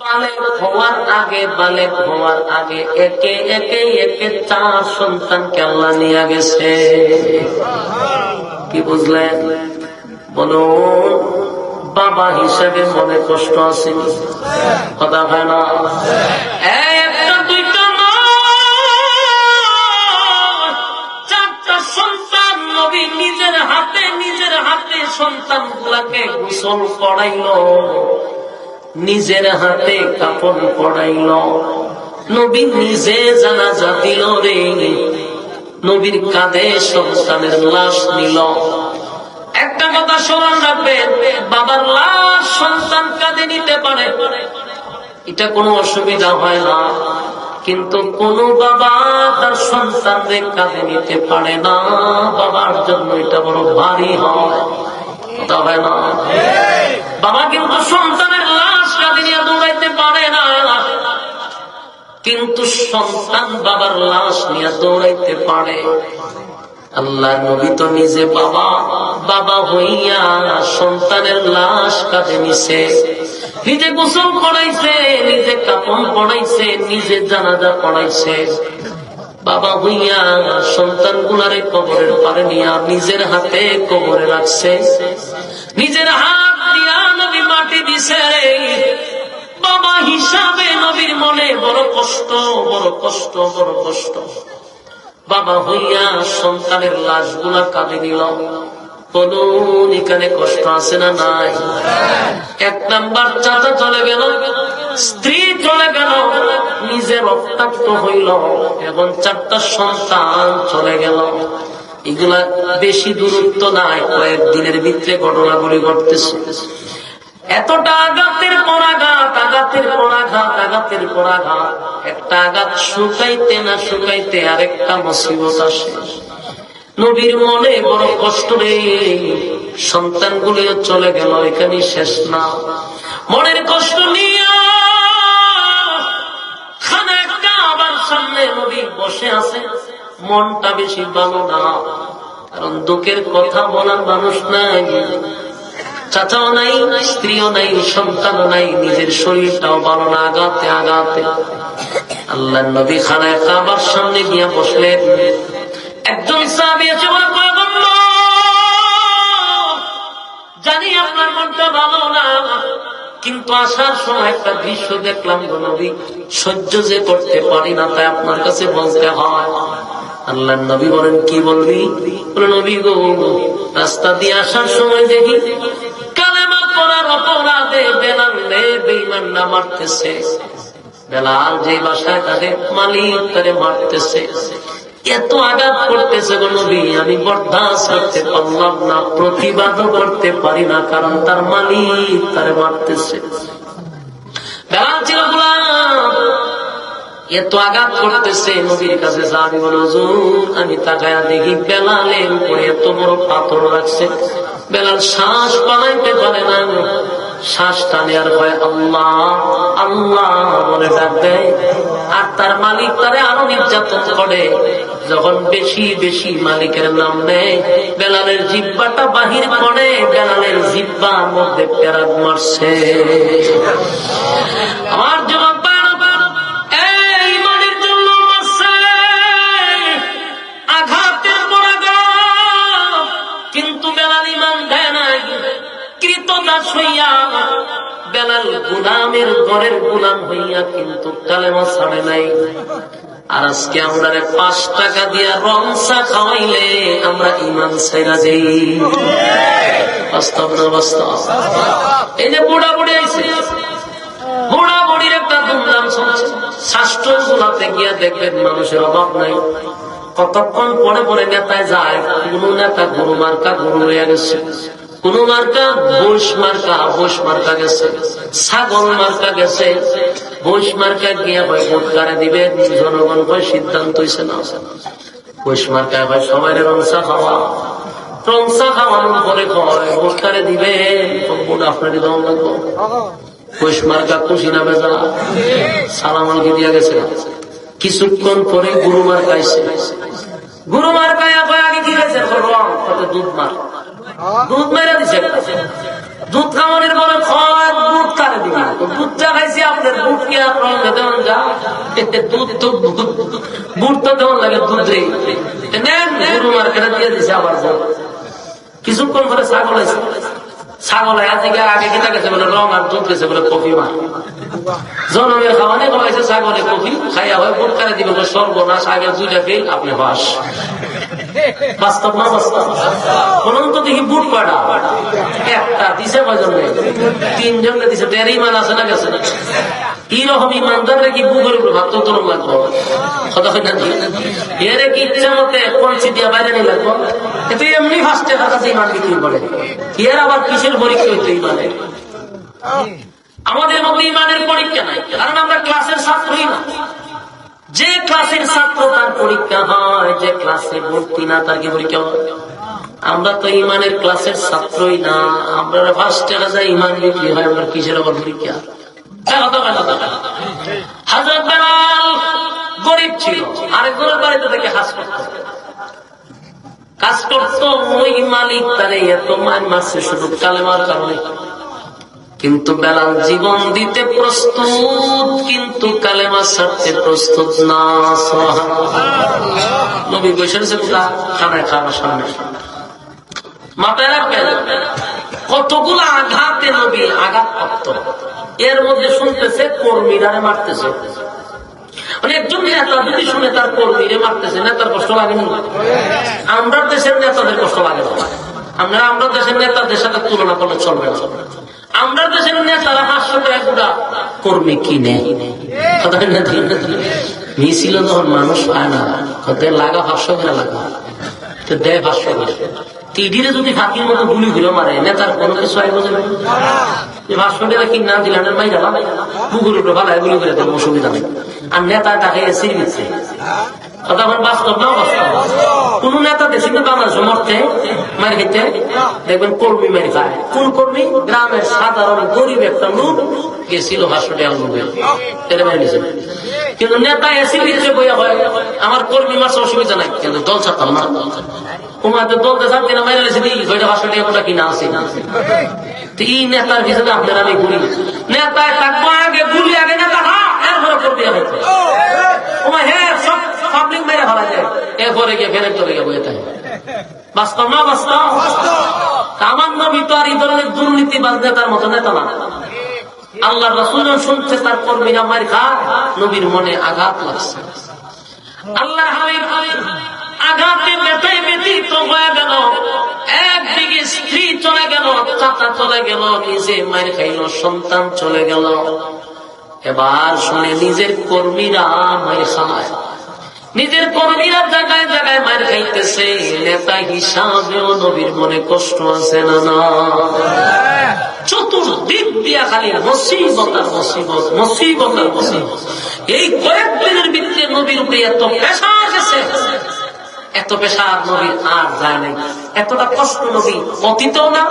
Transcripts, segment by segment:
বালেক হওয়ার আগে একে একে 4 সন্তানকে আল্লাহ নিয়ে গেছে। কি বুঝলেন বলুন? বাবা হিসাবে মনে কষ্ট আছে? কথা হয় না? একটা দুইটা নয়, 4টা সন্তান নবী নিজের হাতে সন্তান গুলাকে গোসল করাইল, নিজের হাতে কাপড় পরাইল, নবী নিজে জানাজা দিল রে। নবীর কাঁধে সন্তানের লাশ নিল। একটা কথা স্মরণ রাখবেন, বাবার লাশ সন্তান কাঁধে নিতে পারে, এটা কোনো অসুবিধা হয় না। কিন্তু কোন বাবা তার সন্তানদের কাঁধে নিতে পারে না, বাবার জন্য এটা বড় ভারী হয়। কথা হয় না? বাবা কিন্তু সন্তানের লাশ কাঁধে নিয়ে দৌড়াইতে পারে না, কিন্তু সন্তান বাবার লাশ নিয়ে দৌড়াইতে পারে। আল্লাহ নবী তো নিজে বাবা হইয়া সন্তানের লাশ কাঁধে নিছে, নিজে গোসল করাইছে, নিজে কাপড় পরাইছে, নিজে জানাজা পড়াইছে। বাবা হইয়া সন্তান গুলারে কবরের পারে নিয়া নিজের হাতে কবরে রাখছে, নিজের হাত দিয়া নবী মাটি দিছে। বাবা হিসাবে নবীর মনে বড় কষ্ট, বড় কষ্ট, বড় কষ্ট। বাবা হইয়া সন্তানের লাশ গুলা কাঁধে নিল। বলুন এখানে কষ্ট আছে না নাই? 1 নাম্বার চাচা চলে গেল, স্ত্রী চলে গেল, নিজে রক্তাক্ত হইল, এবং 4টা সন্তান চলে গেল। এগুলা বেশি দূরত্ব নাই, কয়েকদিনের ভিতরে ঘটনাগুলি ঘটতেছে। এতটা আঘাতের পর আঘাত, আঘাতের পর আঘাত, আঘাতের পর আঘাত। একটা আঘাত শুকাইতে না শুকাইতে আরেকটা মুসিবত আসে। নবীর মনে বড় কষ্ট রে, সন্তানগুলিও চলে গেল, এখানে শেষ না। মনের কষ্ট নিয়ে খানায় কাবার সামনে নবী বসে আছে, মনটা বেশি ভালো না, কারণ দুঃখের কথা বলার মানুষ নাই, চাচাও নাই, স্ত্রীও নাই, সন্তানও নাই, নিজের শরীরটাও ভালো না, আঘাতে আঘাতে। আল্লাহ নবী খানায় কাবার সামনে গিয়া বসলেন। একজন সাহাবী এসে বলে, পয়গম্বর, জানি আপনার মনটা ভালো না, কিন্তু আসার সময় একটা দৃশ্য দেখলাম গো নবী, সহ্য যে করতে পারি না, তাই আপনার কাছে বলতে হয়। আল্লাহ নবী বলেন, কি বলবি? বলে, নবী গো, রাস্তা দিয়ে আসার সময় দেখি কালেমা পড়ার অপরাধে বেলাল বেঈমান না মারতেছে। বেলাল যে বাসায় তাকে মালিক তারে মারতেছে, এত আঘাত করতেছে গো নবী, আমি বরদাস্ত করতে পারলাম না, প্রতিবাদও করতে পারি না, কারণ তার মালিক তারে মারতেছে। বেলাল ছিল গোলাম, এত আঘাত করতেছে। নবীর কাছে সাহাবী বলে, হুজুর, আমি তাকায়া দেখি বেলালের উপরে এত বড় পাথর রাখছে, বেলাল শ্বাস বানাইতে পারে না, শ্বাস টানে আর হয় আল্লাহ আল্লাহ বলে ডাক দেয়, আর তার মালিক তারে আরো নির্যাতন করে। যখন বেশি বেশি মালিকের নাম নেয়, বেলালের জিহ্বাটা বাহির করে, বেলালের জিহ্বার মধ্যে পেরাক মারছে। আমার জবাব, বেলাল গোলামের ঘরের গোলাম হইয়া কিন্তু কালেমা ছাড়ে নাই। আর আজকে আমরা 5 টাকা দিয়া রংসা খাওয়াইলে আমরা ঈমান ছাইরা যাই। বাস্তব না বাস্তব? এই যে বুড়া বুড়ি আইছে, বুড়া বুড়ির একটা ধুমধাম চলছে, শাস্ত্র গুলাতে গিয়া দেখবেন মানুষের অভাব নাই। কতক্ষণ পরে পরে নেতায় যায়, কোন নেতা গরু মার্কা গরু হয়ে গেছে, কোন মার্কা বৈশ মার্কা বৈশ মার্কা গেছে, ছাগল মার্কা গেছে, বৈশ মার্কা গিয়ে হয় ভোট কারে দিবে, জনগণ হয় সিদ্ধান্ত হয়েছে না। বৈশ মার্কায় হয় সবাই রংসা খাওয়া, রংসা খাওয়ানোর পরে হয় ভোট কারে দিবে, ভোট আপনারই দম লাগবো। বৈশ মার্কা খুশি না বেজা, সালাম আলকি দিয়া গেছে। কিছুক্ষণ পরে গুরু মার্কা আইছে, গুরু মার্কায় আগে কি গেছে রং, দুধ মার, দুধ মেরে দিছে। দুধ খাওয়ানোর পরে দুধ কারে দিবি, দুধ চা খাইছি আপনার গিয়া দেওয়ান যা দুধ তো বুট তো দেওয়ান লাগে দুধ নেন গরু মার্কেটে দিয়ে দিছে আবার কিছুক্ষণ পরে ছাগল আছে ছাগল আগে কিনা গেছে বলে রং আর দুধ গেছে বলে কফি মার জনমের খাওয়ানে খাওয়াইছে ছাগলে কফি খাইয়া হয় বুট কারে দিবে সর্বনাশ আগে দুইটা ফেল আপনি বাস বাস্তব না বাস্তব বলুন তো দেখি বুট কয়টা একটা দিছে কয়জন তিনজন দিছে তের ইমান আছে না গেছে এইরকম ইমানদাররা কি বুকের উপরে ভাবতে তোরম লাগবো এরে কি ইচ্ছা মতে পঞ্চি দিয়া বাইরে নিয়ে লাগবো কিন্তু এমনি ফার্স্টে তার কাছে ইমান বিক্রি করে এর আবার কিসের পরীক্ষা হইতো ইমানে আমাদের মধ্যে ইমানের পরীক্ষা নাই কারণ আমরা ক্লাসের ছাত্রই না যে ক্লাসের ছাত্র তার পরীক্ষা হয় যে ক্লাসে ভর্তি না তার কি পরীক্ষা হয় আমরা তো ইমানের ক্লাসের ছাত্রই না আমরা ফার্স্টে যাই ইমান বিক্রি হয় আমরা কিসের আবার পরীক্ষা হযরত বেলাল গরিব ছিল আরেকজনের বাড়িতে থেকে কাজ করতো ওই মালিক তারে এত মান মারছে শুধু কালেমার কারণে কিন্তু বেলাল জীবন দিতে প্রস্তুত কিন্তু কালেমা ছাড়তে প্রস্তুত না নবী বসেছে খানায় খাওয়ার সামনে মাথায় রাখবেন কতগুলো আঘাতে নবী আঘাত করত এর মধ্যে শুনতেছে কর্মীরা মারতেছে একজন নেতা যদি শুনে তার কর্মীরে মারতেছে নেতার কষ্ট লাগেনি আমরা দেশের নেতাদের কষ্ট লাগে আমরা দেশের নেতাদের সাথে তুলনা করলে চলবে না আমরা দেশের নেতারা 500 টাকা গুড়া কর্মী কিনে মিছিল যখন মানুষ পায় না লাগা 500 টাকা লাগা তো দেয় 500 টাকা টিডিরে যদি ফাঁকির মতো গুলি ঘুরে মারে নেতার কোনো কিছু আয় বোঝে 500 টাকা কিনা দিলানের মাই যাবা পুকুর উপরে ভালো গুলি করে দেবো অসুবিধা নেই আর নেতা তাকে এসে দিচ্ছে কথা বাস্তব না বাস্তব কোন নেতা দেশে বাংলাদেশে মরতে মারি খেতে দেখবেন কর্মী মারি খায় কোন কর্মী গ্রামের সাধারণ গরিব একটা লোক গেছিল 500 টাকা লোকের এটা মারি নিয়েছে কিন্তু নেতা এসে দিচ্ছে বইয়া হয় আমার কর্মী মারছে অসুবিধা নাই কিন্তু দল ছাড়তাম না তোমার তো দলতে ছাড়তে না মারি লেছে দিই 500 টাকা কোটা কিনা আছে এই নেতার ভিতরে আপনার আমি গুলি নেতায় থাকবো আগে গুলি আগে নেতা এরপরে করতে হবে তোমার হ্যাঁ সব পাবলিক মেরে ফেলা যায় এরপরে গিয়ে ফেরত চলে গিয়ে বইয়ে থাকে বাস্তব না বাস্তব আমার নবী তো আর এই ধরনের দুর্নীতিবাজ নেতার মতো নেতা না আল্লাহ রাসূল শুনছে তার কর্মীরা মার খায় নবীর মনে আঘাত লাগছে আল্লাহ হাবিব আঘাতে ব্যথায় ব্যথিত হয়ে গেল একদিকে স্ত্রী চলে গেল চাচা চলে গেল নিজে মার খাইল সন্তান চলে গেল এবার শুনে নিজের কর্মীরা মার খায় নিজের কর্মীরা জায়গায় জায়গায় মার খাইতেছে নেতা হিসাবেও নবীর মনে কষ্ট আছে না না চতুর্দিক দিয়া খালি মুসিবত আর মুসিবত মুসিবত আর মুসিবত এই কয়েকদিনের ভিতরে নবীর উপরে এত প্রেসার গেছে এত পেশার নবীর আর যায় নাই এতটা কষ্ট নবী অতীতও না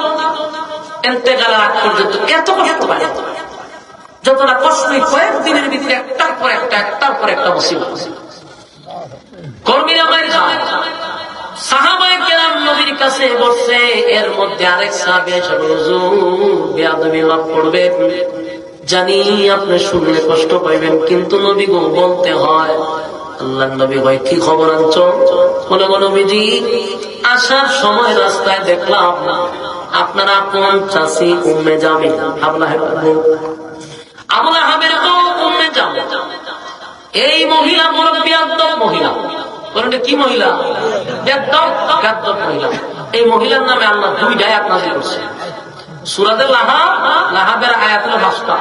ইন্তেকালের আগ পর্যন্ত এত কষ্ট পায় যতটা কষ্ট কয়েকদিনের ভিতরে একটার পর একটা মুসিবত কর্মীরা মায়ের খায় সাহাবায়ে কেরাম নবীর কাছে বসছে এর মধ্যে আরেক সাহাবী এসে হুজুর বেয়াদবি মাফ করবেন জানি আপনি শুনলে কষ্ট পাইবেন কিন্তু নবী গো বলতে হয় আল্লাহর নবী ভাই কি খবর আনছো বলে নবীজি আসার সময় রাস্তায় দেখলাম আপনার আপন চাচি উম্মে জামিল আবু লাহাবের উম্মে জামিল এই মহিলা বড় বেয়াদব মহিলা বলেন কি মহিলা বেয়াদব মহিলা এই মহিলার নামে আল্লাহ 2টা আয়াত নাযিল করছে সূরাতে লাহাবের আয়াত হলো 5টা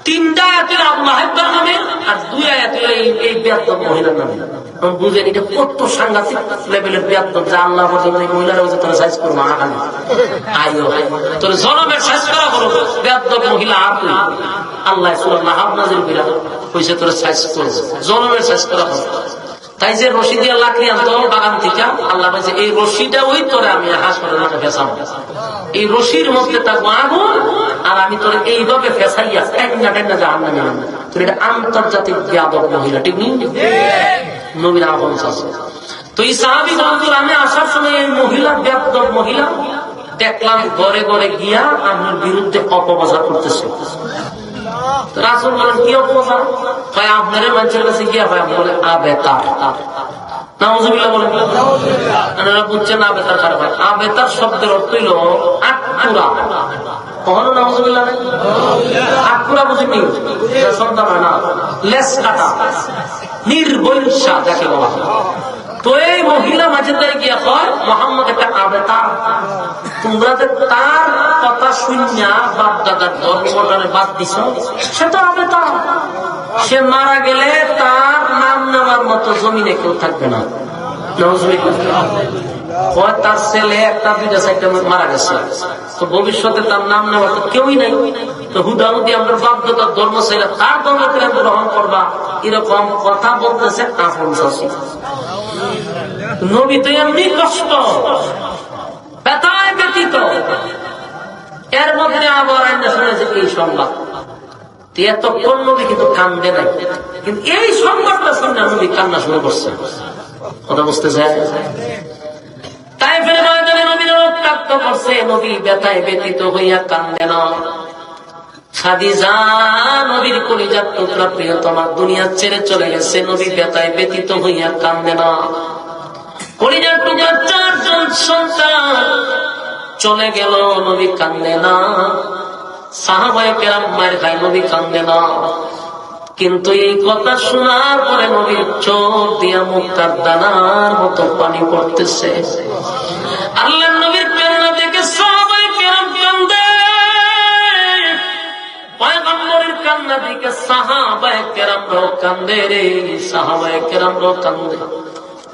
3টা আয়াতের আবু লাহাবের নামে আর 2 আয়াত এই বেয়াদব মহিলার নামে বুঝেন এটা কত সাংঘাতিক লেভেলের বেয়াদব যা আল্লাহ বলেন এই মহিলার কাছে তোরা সাইজ করবো আগামী আইও তোর জনমের সাইজ করা বলো বেয়াদব মহিলা আর তুই আল্লাহ সূরা লাহাব নাযিল কইরা কইছে তোর সাইজ করব জনমের সাইজ করা বলো তাই যে রশি দিয়ে লাকড়ি আনতো বাগান থেকে আল্লাহ বলছে এই রশিটা ওই তোরে আমি হাসপাতালের মধ্যে ফেসাবো এই রশির মধ্যে থাকবো আগুন আর আমি তোর এইভাবে ফেসাইয়া টেন্না জাহান্নামে আনবো তোর এটা আন্তর্জাতিক বেয়াদব মহিলা ঠিক নেই নবীর আহ্বান আছে তো এই সাহাবী বলছিল আমি আসার সময় এই মহিলা বেয়াদব মহিলা দেখলাম ঘরে ঘরে গিয়া আমার বিরুদ্ধে অপপ্রচার করতেছে রাসূল বলেন কি অপরাধ? হয় আপনার মানুষের কাছে গিয়া হয় বলে আবেতার। নাউজুবিল্লাহ বলেন। আপনারা বুঝছেন আবেতার খারাপ হয়। আবেতার শব্দের অর্থ হইল আটকুরা। কখনো নাউজুবিল্লাহ নেই আটকুরা বুঝিনি, সন্তান হয় না, লেস কাটা, নির্বংশা যাকে বলা হয়। তো এই মহিলা মাঝে তাই গিয়া কয় মোহাম্মদ একটা আবেতার। তোমরা যে তার কথা শুনিয়া বাপ দাদার ধর্মটারে বাদ দিছ, সে তো আবেতার। সে মারা গেলে তার নাম নেওয়ার মতো জমিনে কেউ থাকবে না। তার ছেলে একটা দুইটা চারটা মারা গেছে, তো ভবিষ্যতে তার নাম নেওয়ার তো কেউই নাই। তো হুদাহুদি আমরা বাপ দাদার ধর্ম ছেলে তার ধর্মকে গ্রহণ করবা, এরকম কথা বলতেছে আপন শাসী। নবী তো এমনি কষ্ট, ব্যথায় ব্যতীত, এর মধ্যে আবার আইনা শুনেছে এই সংবাদ। এতক্ষণ নবী কিন্তু কান্দে নাই, কিন্তু এই সংবাদটা শুনে নবী কান্না শুরু করছে। কথা বুঝতে চায়? তাই ফেলে ময়দানে নবীর রক্তাক্ত করছে, নবী ব্যথায় ব্যতীত হইয়া কান্দে না। খাদিজা নবীর কলিজার টুকরা প্রিয়তমা দুনিয়া ছেড়ে চলে গেছে, নবী ব্যথায় ব্যতীত হইয়া কান্দে না। কলিজার টুকরা 4 জন সন্তান চলে গেল, নবী কান্দে না। সাহাবায়ে কেরাম মায়ের খায়, নবী কান্দে না। কিন্তু এই কথা শোনার পরে নবীর চোখ দিয়া মুক্তার দানার মতো পানি পড়তেছে। আল্লাহর নবীর কান্না দেখে সাহাবায়ে কেরাম কান্দে, পয়গম্বরের কান্না দেখে সাহাবায়ে কেরামরাও কান্দে রে, সাহাবায়ে কেরামরাও কান্দে।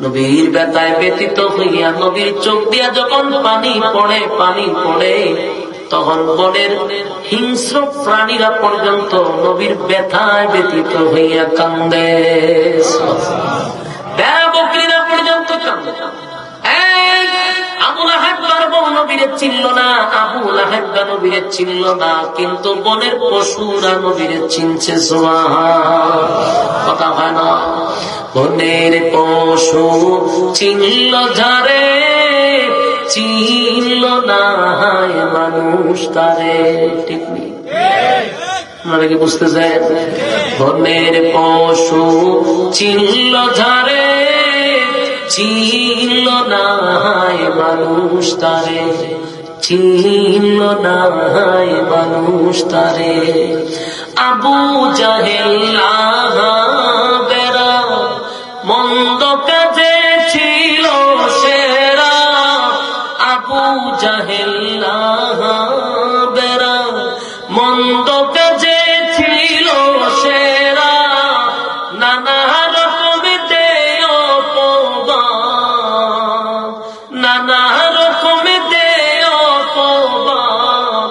নবীর ব্যথায় ব্যতীত হইয়া নবীর চোখ দিয়া যখন পানি পড়ে, তখন বনের হিংস্র প্রাণীরা পর্যন্ত নবীর ব্যথায় ব্যতীত হইয়া কান্দে, বকরীরা পর্যন্ত কান্দে। আবু লাহাব নবীরে চিনল না, আবু লাহাব নবীরে চিনল না, কিন্তু বনের পশুরা নবীরে চিনছে। সুবহানাল্লাহ, কথা হয় না? বনের পশু চিনল যারে, চিনল না মানুষ তারে। ঠিক নেই? আপনারা কি বুঝতে চান? বনের পশু চিনল যারে, চিনল না মানুষ তারে, চিনল না মানুষ তারে। আবু জাহেল বেরা মন্দ কাজে ছিল সেরা, আবু জাহেল বেরা মন্দ কাজে ছিল সেরা। নানা রকমেতে অপবাদ, নানা রকমেতে অপবাদ,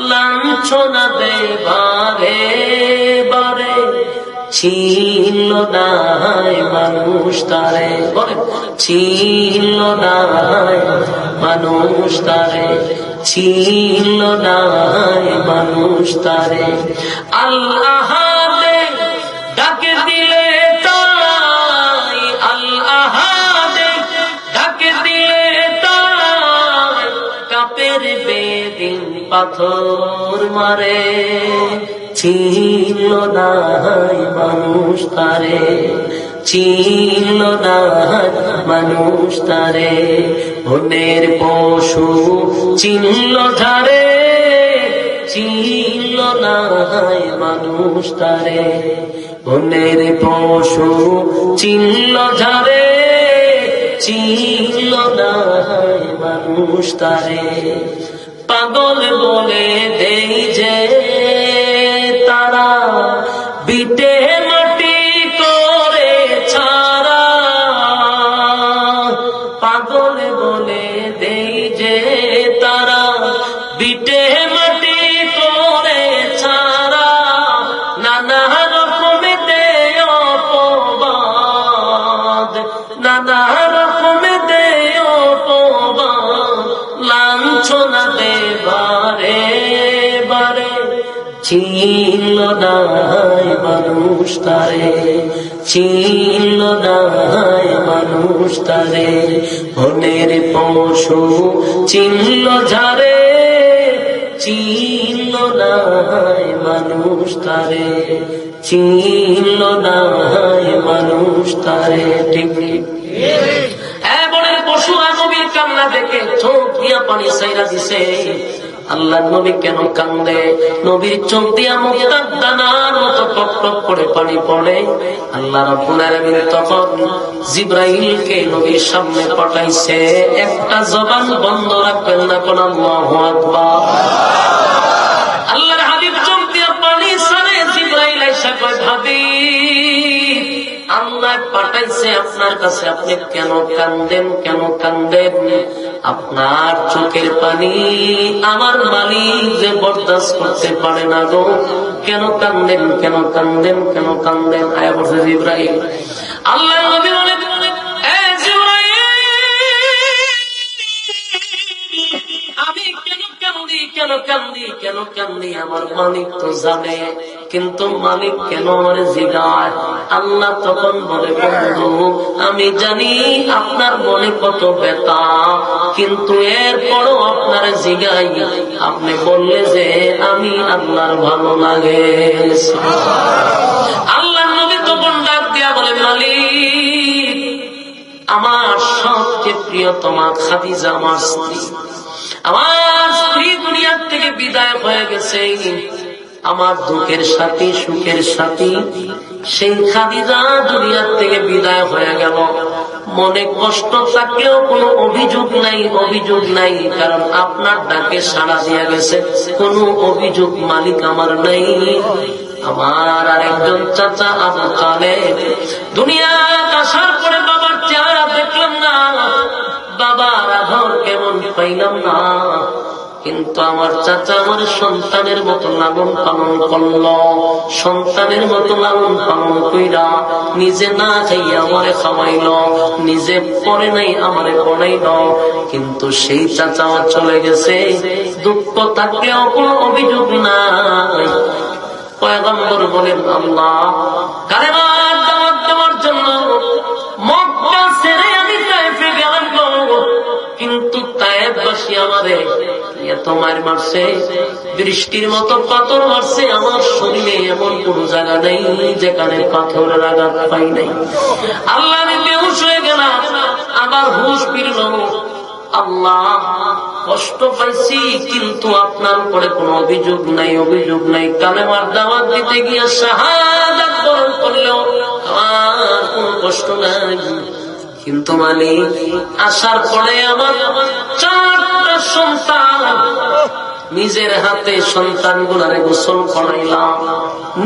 লাঞ্ছনা দেবারে বারে, ছিল না মানুষ তারে। ছিল না মানুষ তারে, ছিল না মানুষ তারে। আল্লাহ ডাকে দিলে তাই, আল্লাহ ডাকে দিলে তাই, কাপের বেদিন পাথর মারে। ছিল না মানুষ তারে, ছিল না মানুষ তারে। বনের পশু চিনল ধারে, ছিল না মানুষ তারে। বনের পশু চিনল ধারে, ছিল না মানুষ তারে। পাগল বলে দেই যে তারা, বিটে মাটি করে ছাড়া। পাগল বলে দেই যে তারা, বিটে মাটি করে ছাড়া। নানা রকমেতে অপবাদ, নানা রকমেতে অপবাদ, লাঞ্ছনা দেবারে বারে। ছিল না মানুষ তারে, ছিল না মানুষ তারে। বনের পশু চিনল ঝারে, চিনল না মানুষ তারে, চিনল না মানুষ তারে। ঠিক বনের পশুরা নবীর কান্না দেখে চোখ দিয়া পানি ছাইরা দিছে। আল্লাহ নবী কেন কান্দে? নবীর চোখ দিয়া মুক্তার দানার মতো টপ টপ করে পানি পড়ে। আল্লাহ রাব্বুল আলামিন তখন জিবরাইলকে নবীর সামনে পাঠাইছে, একটা জবান বন্ধ রাখবেন না, কোন আল্লাহু আকবার। আল্লাহর হাবিব চোখ দিয়া পানি ছাড়ে, জিবরাইল আইসা কয়, হাবিব আল্লাহ পাঠাইছে আপনার কাছে, আপনি কেন কান্দেন? কেন কান্দেন? আপনার চোখের পানি আমার মালিক যে বরদাস্ত করতে পারে না গো। কেন কান্দেন? কেন কান্দেন? কেন কান্দেন? আয়া বলছে জিবরাইল। আল্লাহ নবী বলেন, আমি কেন কান্দি? কেন কান্দি? কেন কান্দি? আমার মালিক তো জানে, কিন্তু মালিক কেন আমার জিগায়? আল্লাহ তখন বলে, বন্ধু আমি জানি আপনার মনে কত ব্যথা, কিন্তু এরপরও আপনার জিগাই। আপনি বললে যে আমি আল্লাহর ভালো লাগে। আল্লাহ নবী তখন ডাক দিয়া বলে, মালিক আমার সবচেয়ে প্রিয়তমা খাদিজা আমার স্ত্রী, আমার স্ত্রী দুনিয়ার থেকে বিদায় হয়ে গেছে। আমার দুঃখের সাথী, সুখের সাথী সেই খাদিজা দুনিয়ার থেকে বিদায় হয়ে গেল। মনে কষ্ট থাকলেও কোনো অভিযোগ নাই, অভিযোগ নাই, কারণ আপনার ডাকে সাড়া দিয়া গেছে, কোনো অভিযোগ মালিক আমার নাই। আমার আরেকজন চাচা আবু তালেব দুনিয়ায় আসার পরে বাবার চেহারা দেখলাম না, বাবার আদর কেমন পাইলাম না, কিন্তু আমার চাচা আমার সন্তানের মতো লালন পালন করল। সন্তানের মতো লালন পালন কইরা নিজে না খাইয়া আমারে খাওয়াইল, নিজে পরে নাই আমারে পড়াইল। কিন্তু সেই চাচা চলে গেছে, দুঃখ থাকলেও কোনো অভিযোগ নাই। পয়গম্বর বলেন, আল্লাহ কালেমার দাওয়াত দেওয়ার জন্য মক্কা ছেড়ে আমি তায়েফে গেলাম, কিন্তু তায়েফবাসী আমারে এত মার মারছে, বৃষ্টির মতো পাথর মারছে, আমার শরীরে এমন কোনো জায়গা নেই যেখানে পাথরের আঘাত পাই নাই। আল্লাহ আমি বেহুশ হয়ে গেলাম, আবার হুশ ফিরল। আল্লাহ কষ্ট পাইছি, কিন্তু আপনার উপরে কোনো অভিযোগ নাই, অভিযোগ নাই। কালেমার দাওয়াত দিতে গিয়ে শাহাদাত বরণ করলেও আমার কোনো কষ্ট নাই। কিন্তু মালিক আসার পরে আমার 4টা সন্তান, নিজের হাতে সন্তান গুলারে গোসল করাইলাম,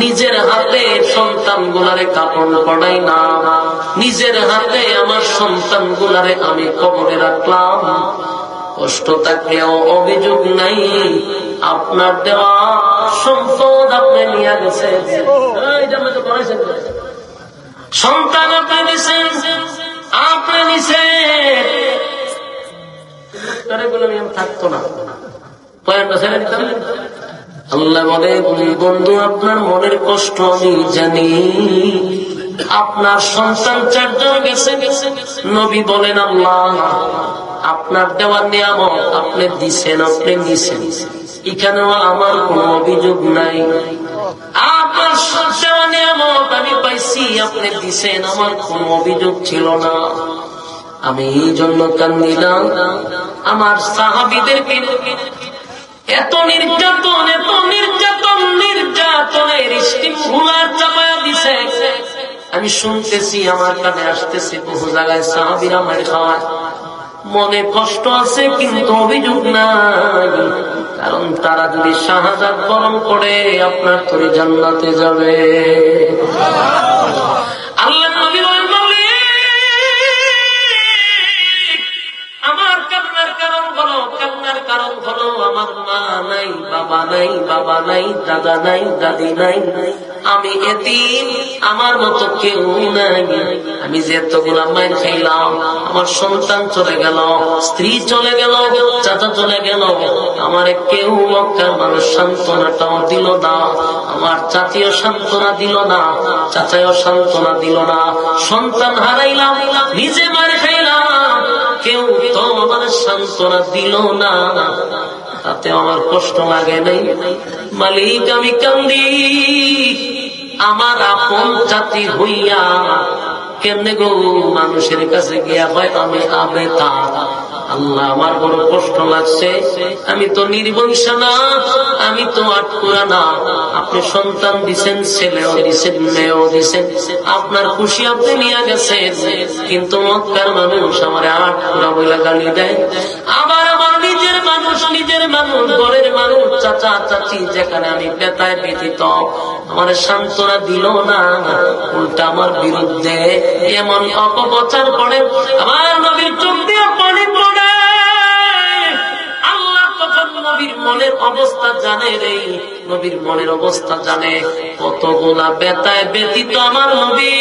নিজের হাতে সন্তান গুলারে কাপড় পরাইলাম, নিজের হাতে আমার সন্তান গুলারে আমি কবরে রাখলাম। কষ্ট থাকলেও অভিযোগ নাই, আপনার দেওয়া সম্পদ আপনি নিয়ে গেছেন, সন্তান আপনি দিচ্ছেন, আপনি নিছেন, থাকতো না। আল্লাহ বলে, বন্ধু আপনার মনের কষ্ট আমি জানি, আপনার সন্তান 4 জন গেছে। নবী বলেন, আল্লাহ আপনার দেওয়ার নিয়ামত আপনি দিছেন, আপনি নিছেন, এখানেও আমার কোনো অভিযোগ নাই। আপনার দেওয়া নিয়ামত আমি পাইছি, আপনি দিছেন, আমার কোনো অভিযোগ ছিল না। আমি এই জন্য কান্দিলাম, আমার সাহাবীদেরকে এত নির্যাতন, এত নির্যাতন, নির্যাতনের স্টিম ঘুমার চাপায়া দিছে। আমি শুনতেছি, আমার কানে আসতেছে, বহু জায়গায় সাহাবীরা মার খাওয়ায়। মনে কষ্ট আছে, কিন্তু অভিযোগ নাই, কারণ তারা যদি শাহাদাত বরণ করে আপনার তোরে জান্নাতে যাবে। আল্লাহ নবী বলেন, আমার কান্নার কারণ হলো, কান্নার কারণ হলো আমার মা নাই, বাবা নাই, বাবা নাই, দাদা নাই, দাদি নাই, আমি এতিম, আমার মতো কেউ নাই। আমি যে এতগুলা মায়ের খাইলাম, আমার সন্তান চলে গেল, স্ত্রী চলে গেল, চাচা চলে গেল, আমার কেউ মক্কার মানুষ সান্ত্বনাটাও দিল না, আমার চাচিও সান্ত্বনা দিল না, চাচাও সান্ত্বনা দিল না। সন্তান হারাইলাম, নিজে মার খাইলাম, কেউ তো আমার সান্ত্বনা দিল না। তাতে আমার কষ্ট লাগে নাই। মালিক আমি কান্দি, আমার আপন জাতি হইয়া কেমনে গো মানুষের কাছে গিয়া হয় আমি আবেতা। আল্লাহ আমার বড় কষ্ট লাগছে, আমি তো নির্বংশা না, আমি তো আটকুরা না। আপনি সন্তান দিছেন, ছেলেও দিছেন, মেয়েও দিছেন, আপনার খুশি আপনি নিয়ে গেছেন, কিন্তু মক্কার মানুষ আমার আটকুরা বইলা গালি দেয়। আবার আমার নিজের মানুষ, নিজের মানুষ, ঘরের মানুষ, চাচা চাচি যেখানে আমি বেতায় ব্যথিত, আমার সান্ত্বনা দিল না, উল্টা আমার বিরুদ্ধে এমন অপপ্রচার করে। আমার নবীর চোখ দিয়ে পানি পড়ে। আল্লাহ তখন নবীর মনের অবস্থা জানে রে, নবীর মনের অবস্থা জানে। কতগুলা বেতায় ব্যথিত আমার নবী,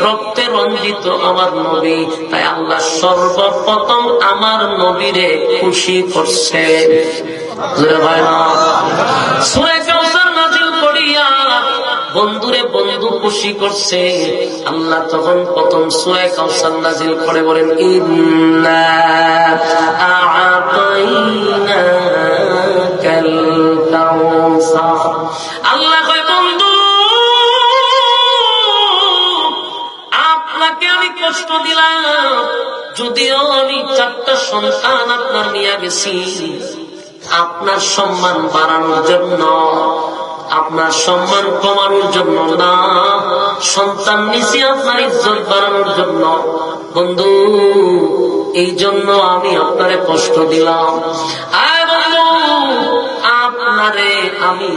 রক্তে রঞ্জিত আমার নবী, তাই আল্লাহ সর্বপ্রথম আমার নবীরে খুশি করছে। সূরা কাউসার নাযিল করিয়া বন্ধুরে বন্ধু খুশি করছে। আল্লাহ তখন প্রথম সূরা কাউসার নাযিল করে বলেন, ইন্না আ'তাইনাকাল কাউসার। আল্লাহ কয়, বন্ধু আপনাকে আমি কষ্ট দিলাম, যদিও আমি 4টা সন্তান আপনার নিয়ে গেছি, আপনার সম্মান বাড়ানোর জন্য, আপনার সম্মান কমানোর জন্য না, সন্তান নিছি আপনার ইজ্জত বাড়ানোর জন্য। বন্ধু এই জন্য আমি আপনারে কষ্ট দিলাম। আয় বন্ধু, আপনারে আমি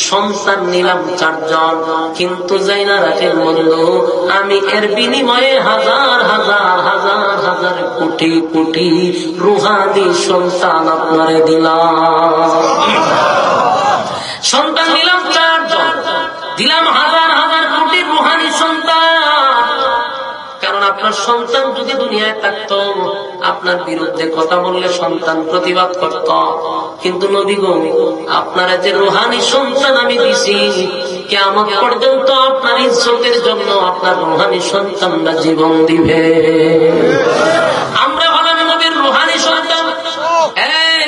সন্তান নিলাম 4 জন, কিন্তু যাই না রাখেন বন্ধু, আমি এর বিনিময়ে হাজার হাজার হাজার হাজার কোটি কোটি রুহানি সন্তান আপনারে দিলাম। সন্তান দিলাম 4 জন, দিলাম হাজার হাজার কোটি রুহানি সন্তান। কারণ আপনার সন্তান যদি দুনিয়ায় থাকতো, আপনার বিরুদ্ধে কথা বললে সন্তান প্রতিবাদ করত, কিন্তু নবী গো আপনারা যে রুহানি সন্তান আমি দিছি, কিয়ামত পর্যন্ত আপনার ইজ্জতের জন্য আপনার রুহানি সন্তানরা জীবন দিবে। আমরা হলাম নবীর রুহানি সন্তান,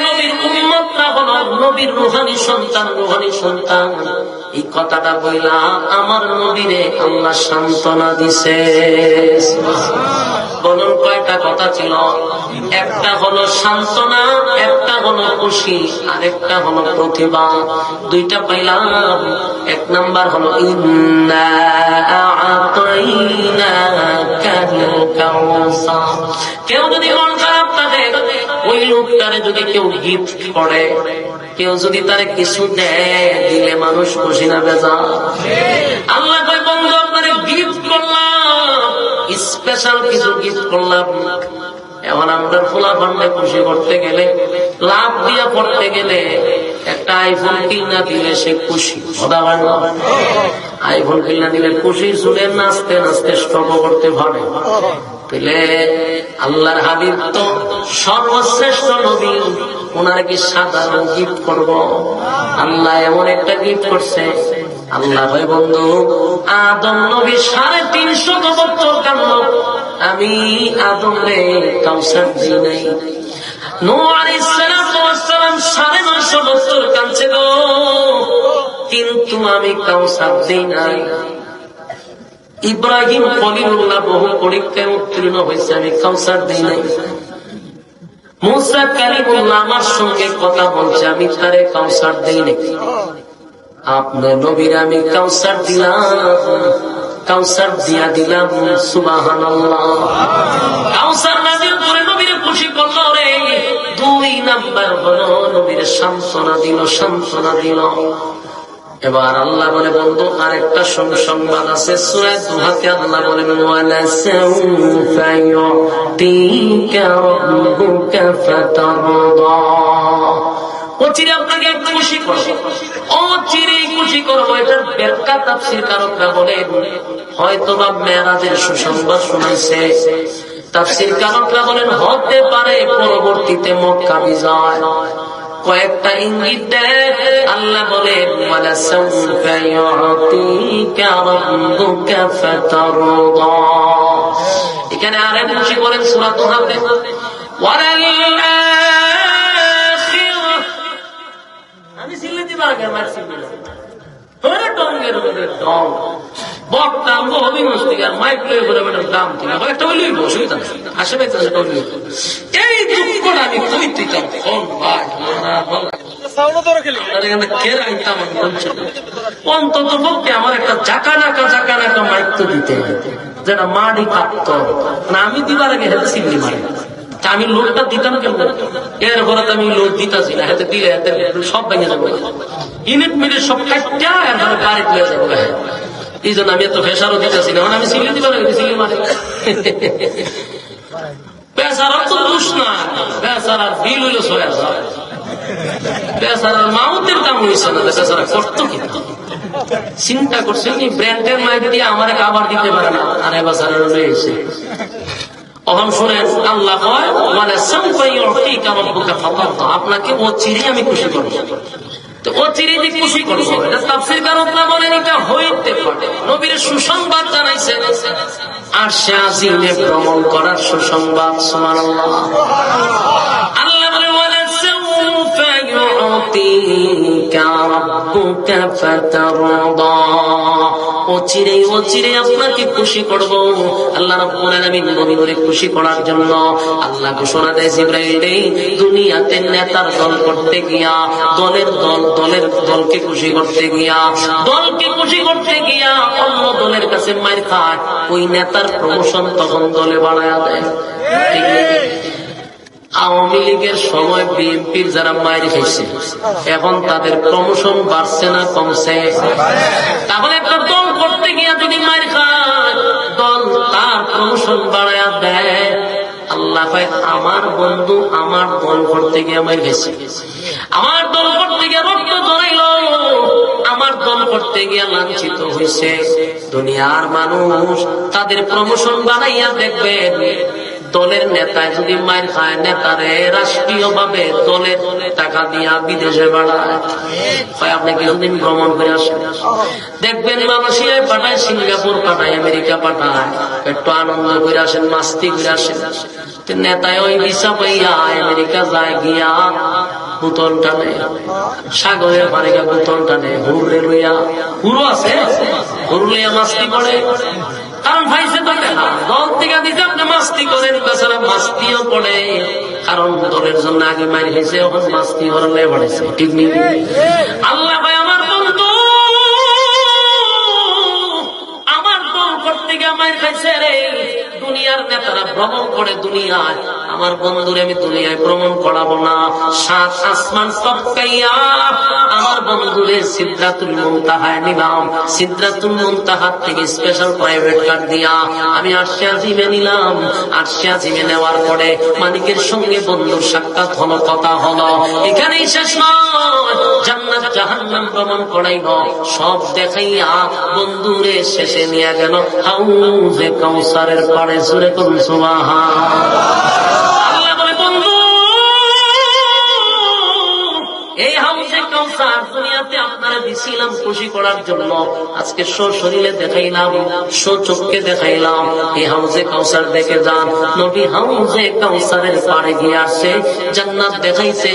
নবীর উম্মতরা হলো নবীর রুহানি সন্তান, রুহানি সন্তান। এই কথাটা বইলা আমার নবীরে আল্লাহ সান্ত্বনা দিছে। বলুন কয়টা কথা ছিল? একটা হলো সান্ত্বনা, একটা হলো খুশি, আরেকটা হলো প্রতিভা। 2টা পাইলাম। 1 নাম্বার হলো ইন্না আ'তাইনাকাল কাউসার। কেউ যদি মন খারাপ থাকে, ওই লোকটারে যদি কেউ গিফট করে, কেউ যদি তারে কিছু দেয়, দিলে মানুষ খুশি না বেজা? আল্লাহ কয়, বন্ধু আপনারে গিফট করলাম, স্পেশাল কিছু গিফট করলাম। এখন আমরা ফোলা ফান্ডে খুশি করতে গেলে, লাভ দিয়া পড়তে গেলে, একটা আইফোন কিনা দিলে সে খুশি। আইফোন কিনা দিলে খুশি শুনে নাচতে নাচতে স্টপ করতে পারে। পেলে আল্লাহর হাবিব তো সর্বশ্রেষ্ঠ নবী, ওনার কি সাধারণ গিফট করব? আল্লাহ এমন একটা গিফট করছে। আল্লাহ ভাই বন্ধু, আদম নবী 350 বছর কান্দ, আমি আদম রে কাউসার দিই নাই। নূহ আলাইহিস সালাম 950 বছর কাঁদছিল, কিন্তু আমি কাউসার দিই নাই। ইব্রাহিম খলিলুল্লাহ বহু পরীক্ষায় উত্তীর্ণ হয়েছে, আমি কাউসার দিই নাই। মুসা কালিমুল্লাহ আমার সঙ্গে কথা বলছে, আমি তারে কাউসার দিই নাই। আপনার নবীর আমি কাউসার দিলাম, কাউসার দিয়া দিলাম। সুবহানাল্লাহ। কাউসার নাযিল করে নবীর খুশি করলো রে। 2 নাম্বার হলো নবীর সান্ত্বনা দিল, সান্ত্বনা দিল। এবার আল্লাহ বলে, বন্ধু আরেকটা সংবাদ আছে। সূরা দুহাতে আল্লাহ বলেন, ওয়ালা সাউফা ইউতিকা রাব্বুকা ফাতারদা। অচিরে আপনাকে খুশি করব, অচিরে খুশি করবো। এটার ব্যাখ্যা তাফসীরকারকরা বলেন, হয়তোবা মেরাজের সুসংবাদ শুনাইছে। তাফসীরকারকরা বলেন হতে পারে পরবর্তীতে মক্কা বিজয়। কয়েকটা ইঙ্গিত দেয়। আল্লাহ বলেন, ওয়ালা সাউফা ইউতিকা রাব্বুকা ফাতারদা। এখানে আরেক খুশি করেন সূরা দুহাতে, ওয়ালাল আখিরাতু আগে মারছি টঙ্গের মধ্যে টং বক্তা আমগো হবি মস্তিকার মাইক লয়ে বলে বেটার দাম ঠিক একটা হইলেই অসুবিধা নেই আসে বেতন এই দুঃখটা আমি কইতাম ফোন ভাই অন্তত পক্ষে আমার একটা জাকা নাকা মাইক তো দিতে যেটা মাটি কাঁপত না আমি দিবার আগে হাতে সিগনি মারি আমি লোডটা দিতাম কেন এরপরে তো আমি লোড দিতাছি না হাতে দিলে হাতে সব ভেঙে যাবো ইউনিট মিনিট সব কাটটা এরপরে বাড়ি দিয়ে যাবো এই জন্য আমি এত ফেসারও দিতেছি না আমি সিগনি দিবার আগে সিগনি মারি বেচারার তো দোষ না বেচারার বিল হইল ৬,০০০ বেচারার মাউতের দাম হয়েছে না বেচারা করতো কিন্তু চিন্তা করছেন ব্র্যান্ডের মাইক দিয়ে আমার খাবার দিতে পারে না আর বেচারা রয়েছে অহম শুনেন আল্লাহ কয় মানে আপনাকে ও চিরে আমি খুশি করবো তো ও চিরে দিয়ে খুশি করবো এটা তাফসীর কারকরা বলেন এটা হইতে পারে নবীর সুসংবাদ জানাইছেন আর সে আজিমে ভ্রমণ করার সুসংবাদ সুবহানাল্লাহ আল্লাহ বলে অচিরে আপনাকে খুশি করবো আল্লাহ রাব্বুল আলামিন নবীকে খুশি করার জন্য আল্লাহ ঘোষণা দেয় জিবরাইল দুনিয়াতে নেতার দল করতে গিয়া দলকে খুশি করতে গিয়া অন্য দলের কাছে মার খায় ওই নেতার প্রমোশন তখন দলে বাড়ায়া দেয় আওয়ামী লীগের সময় বিএনপির যারা মায়ের খাইছে এখন তাদের প্রমোশন বাড়ছে না কমছে তাহলে একটা দল করতে গিয়া যদি মায়ের খায় দল তার প্রমোশন বাড়ায়া দেয় আল্লাহ ভাই আমার বন্ধু আমার দল করতে গিয়ে মায়ের খাইছে আমার দল করতে গিয়ে রক্ত জড়াইল আমার দল করতে গিয়ে লাঞ্ছিত হয়েছে দুনিয়ার মানুষ তাদের প্রমোশন বাড়াইয়া দেখবেন দলের নেতায় যদি মায়ের খায় নেতারে রাষ্ট্রীয় ভাবে দলের টাকা দিয়া বিদেশে বাড়ায় আপনি কিছুদিন ভ্রমণ করে আসেন দেখবেন মালয়েশিয়ায় পাঠায় সিঙ্গাপুর পাঠায় আমেরিকা পাঠায় একটু আনন্দ করে আসেন মাস্তি করে আসেন নেতায় ওই ভিসা পাইয়া আমেরিকা যায় গিয়া বোতল টানে সাগরের পানি বোতল টানে হুড়ে লইয়া হুড়ো আছে হুড় লইয়া মাস্তি করে কারণ ভাইসে তো দল থেকে দিতে আপনি মাস্তি করেন বেচারা মাস্তিও পড়ে কারণ দলের জন্য আগে মারি হয়েছে এখন মাস্তি হরলে পড়েছে ঠিক নেই আল্লাহ ভাই আমার বন্ধু আমার দল করতে গিয়ে মায়ের খাইছে রে দুনিয়ার নেতারা ভ্রমণ করে দুনিয়ায় আমার বন্ধুরে আমি দুনিয়ায় ভ্রমণ করাবো না ৭ আসমান টপকাইয়া আমার বন্ধুরে সিদরাতুল মুনতাহায় নিলাম সিদরাতুল মুনতাহার থেকে স্পেশাল প্রাইভেট কার দিয়া আমি আরশে আজিমে নিলাম আরশে আজিমে নেওয়ার পরে মালিকের সঙ্গে বন্ধুর সাক্ষাৎ হলো কথা হলো এখানেই শেষ নয় জান্নাত জাহান্নাম ভ্রমণ করাইল সব দেখাইয়া বন্ধুরে শেষে নিয়ে গেল হাউজে কাউসারের পাড়ে সুরে কোন সুবহানাল্লাহ আল্লাহ বলে বন্ধু এই হাউজে কাউসার দুনিয়াতে আপনারা দিছিলাম খুশি করার জন্য আজকে শরীরে দেখাইলাম চোখকে দেখাইলাম এই হাউজে কাউসার দেখে যান নবী হাউজে কাউসারের পাড়ে গিয়ে আসে জান্নাত দেখাইছে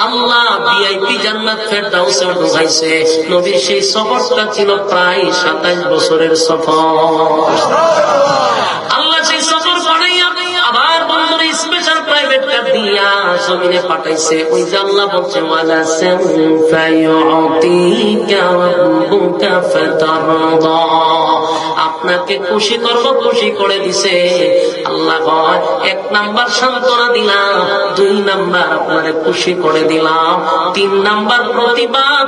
আল্লাহ ভিআইপি জান্নাত ফেরদাউসে ঢুকাইছে নবীর সেই সফরটা ছিল প্রায় ২৭ বছরের সফর আল্লাহ সেই সফর করাইয়া আবার বন্ধুর স্পেশাল প্রাইভেট কার দিয়া জমিনে পাঠাইছে ওই যে আল্লাহ বলছে ওয়ালা সাউফা ইউতিকা রাব্বুকা ফাতারদা আপনাকে খুশি করব খুশি করে দিছে আল্লাহ কয় ১ নাম্বার সান্ত্বনা দিলাম ২ নাম্বার আপনারে খুশি করে দিলাম ৩ নাম্বার প্রতিবাদ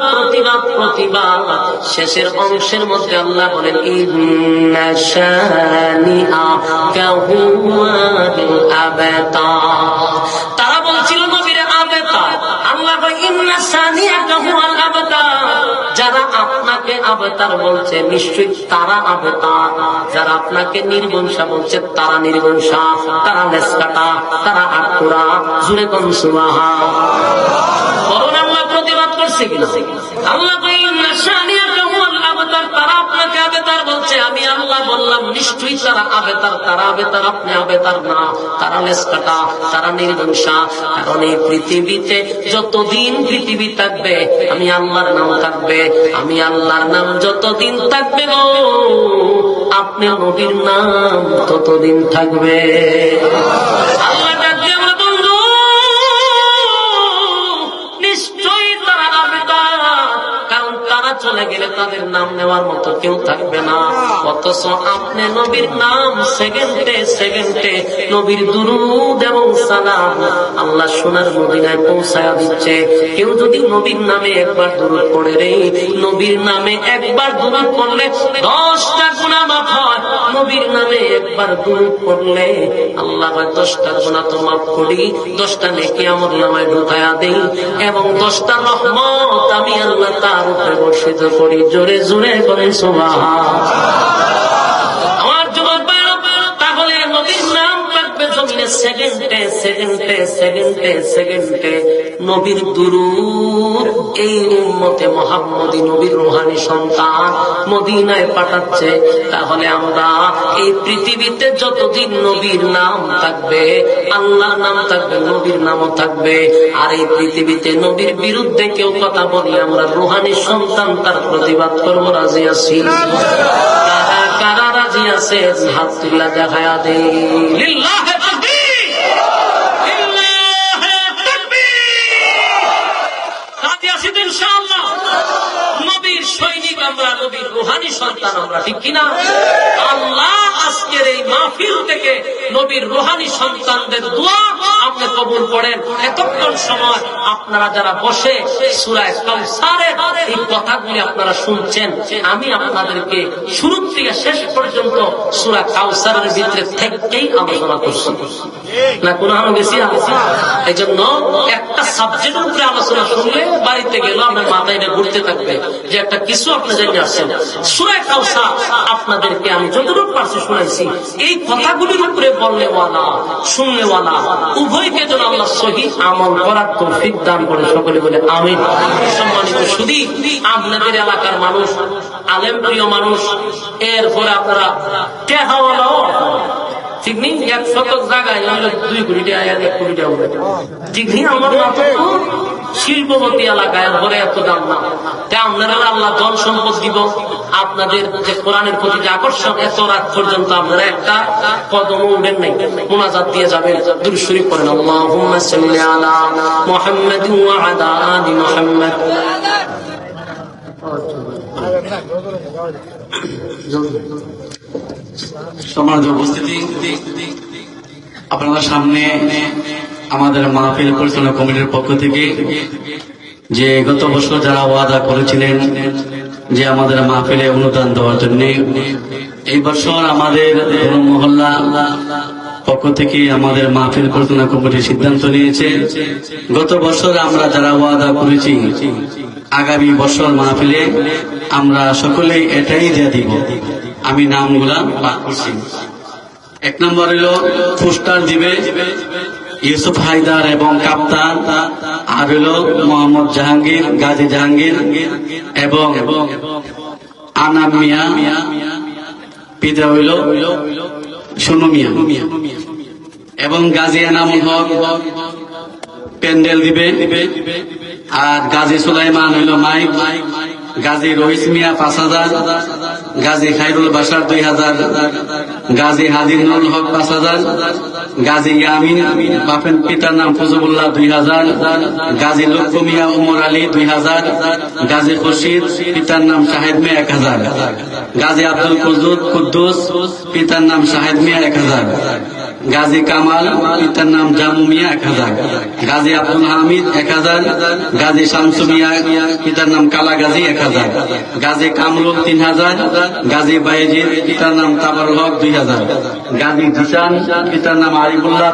শেষের অংশের মধ্যে আল্লাহ বলেন ইন্না শানিআকা হুয়াল আবতার তারা বলছিল নবীরে আবতার আল্লাহ কয় ইন্না শানিআকা হুয়াল আবতার যারা আপনাকে আবতার বলছে নিশ্চয়ই তারা আবতার যারা আপনাকে নির্বংশা বলছে তারা নির্বংশা তারা লেসকাটা তারা আটকুরা জুড়ে কোন সুবহানাল্লাহ আল্লাহ প্রতিবাদ করছে কিনা আল্লাহ কয় ইন্না শানিআকা হুয়াল আবতার তারা আপনাকে আবতার বলছে হচ্ছে আমি আল্লাহ বললাম নিশ্চয়ই তারা আবেতার, আপনি আবেতার না, তারা লেজ কাটা, তারা নির্বংশা। কারণ এই পৃথিবীতে যতদিন পৃথিবী থাকবে আমি আল্লাহর নাম থাকবে, আমি আল্লাহর নাম যতদিন থাকবে গো আপনি নবীর নাম ততদিন থাকবে। আল্লাহ ডাকবে আমার বন্ধু, নিশ্চয়ই তারা আবেতার, কারণ তারা চলে গেলে তাদের নাম নেওয়ার মতো কেউ থাকবে না। অথচ আপনি নবীর নাম সেকেন্ডে নবীর দুরূদ এবং সালাম আল্লাহ সোনার মদিনায় পৌঁছায়া দিচ্ছে। কেউ যদি নবীর নামে একবার দুরূদ পড়ে রে, নবীর নামে একবার দুরূদ পড়লে 10টা গুনাহ মাফ হয়। নবীর নামে একবার দুরূদ পড়লে আল্লাহ 10টা গুনাহ তো মাফ করি, 10টা নেকি আমার নামায় ঢুকায়া দেই এবং 10টা রহমত আমি আল্লাহ তার উপরে বর্ষিত করি। জোরে জোরে বলেন সুবহানাল্লাহ। আমার যুবক ভাইরা, তাহলে নবীর নাম থাকবে জমিনে সেকেন্ডে নবীর দুরূদ এই উম্মতে মুহাম্মদী নবীর রূহানী সন্তান মদিনায় পাঠাচ্ছে। তাহলে আমরা এই পৃথিবীতে যতদিন নবীর নাম থাকবে, আল্লাহর নাম থাকবে, নবীর নামও থাকবে। আর এই পৃথিবীতে নবীর বিরুদ্ধে কেউ কথা বললে আমরা রূহানী সন্তান তার প্রতিবাদ করবো। রাজি আছি? কারা রাজি আছে? হাত তুলে দেখায়া দে। লিল্লাহি তাকবীর, লিল্লাহি তাকবীর। রাজি আছি তো ইনশাআল্লাহ? নবীর সৈনিক আমরা, নবীর রূহানী সন্তান আমরা, ঠিক কিনা? আল্লাহ আজকের এই মাহফিল থেকে নবীর রূহানী সন্তানদের দোয়া আপনি কবুল করেন। এতক্ষণ সময় আপনারা যারা বসে সূরা কাউসারের এই কথাগুলি আপনারা শুনছেন, আমি আপনাদেরকে শুরু থেকে শেষ পর্যন্ত সূরা কাউসারের ভিতরে থেকেই আলোচনা করছি না, কোন আরো বেশি আছে? এই জন্য একটা সাবজেক্টের উপরে আলোচনা শুনলে বাড়িতে গেল আপনার মাথায় ঘুরতে থাকবে যে একটা কিছু আপনি জেনে আসছেন। সূরা কাউসার আপনাদেরকে আমি যতটুকু পারছি শুনাইছি। এই কথাগুলির উপরে বলনেওয়ালা শুননেওয়ালা উভয়কে যেন আল্লাহ সহিহ আমল করার তৌফিক দান করে। সকলে বলে আমিন। সম্মানিত শুধু আপনাদের এলাকার মানুষ, আলেম প্রিয় মানুষ, এরপরে আপনারা টেহাওয়ালাও ঠিক নেই। 1 শতক জায়গায় 2 কোটি টাকা 1 কোটি টাকা ঠিক নেই। আমার শিল্পপতি এলাকায় ঘরে এত দাম না, তাই আপনারা আল্লাহ ধন সম্পদ দিব। আপনাদের যে কোরআনের প্রতি যে আকর্ষণ, এত রাত পর্যন্ত আপনারা একটা কদম উঠেন নাই, মুনাজাত দিয়ে যাবেন। দুরূদ শরীফ পড়েন, আল্লাহুম্মা সাল্লি আলা মুহাম্মাদিন ওয়া আলা আলি মুহাম্মাদ। সমাজ উপস্থিতি, আপনাদের সামনে আমাদের মাহফিল পরিচালনা কমিটির পক্ষ থেকে যে গত বছর যারা ওয়াদা করেছিলেন যে আমাদের মাহফিলে অনুদান দেওয়ার জন্য, এই বছর আমাদের মহল্লা পক্ষ থেকে আমাদের মাহফিল পরিচালনা কমিটি সিদ্ধান্ত নিয়েছে, গত বছর আমরা যারা ওয়াদা করেছি আগামী বছর মাহফিলে আমরা সকলেই এটাই দিয়ে দিব। আমি নামগুলা পাঠ করছি। 1 নম্বর হলো পোস্টার দিবে ইউসুফ হায়দার এবং কাপ্তান, আর হলো মোহাম্মদ জাহাঙ্গীর, গাজী জাহাঙ্গীর এবং আনাম মিয়া, পিতা হইল সোনু মিয়া এবং গাজী এনামুল হক প্যান্ডেল দিবে। আর গাজী সুলাইমান হইল মাইক, গাজী রহিস মিয়া 5000, গাজী খাইরুল বাসার 2000, গাজী হাজিনুল হক 5000, গাজী ইয়ামিন বাপেন পিতার নাম ফজলুল্লাহ 2000, গাজী লক্ষ্য মিয়া উমর আলী 2000, গাজী খুরশিদ পিতার নাম শাহেদ মিয়া 1000, গাজী আব্দুল কুদ্দুস পিতার নাম শাহেদ মিয়া 1000, গাজী কামাল পিতার নাম জামু মিয়া 1000, গাজী আব্দুল হামিদ 1000, গাজী শামসু মিয়া পিতার নাম কালা গাজী 1000, গাজী কামরুল 3000, গাজী বাইজিদ পিতার নাম তাবারুল হক 2000, গাজী জিসান পিতার নাম আরিফুল্লাহ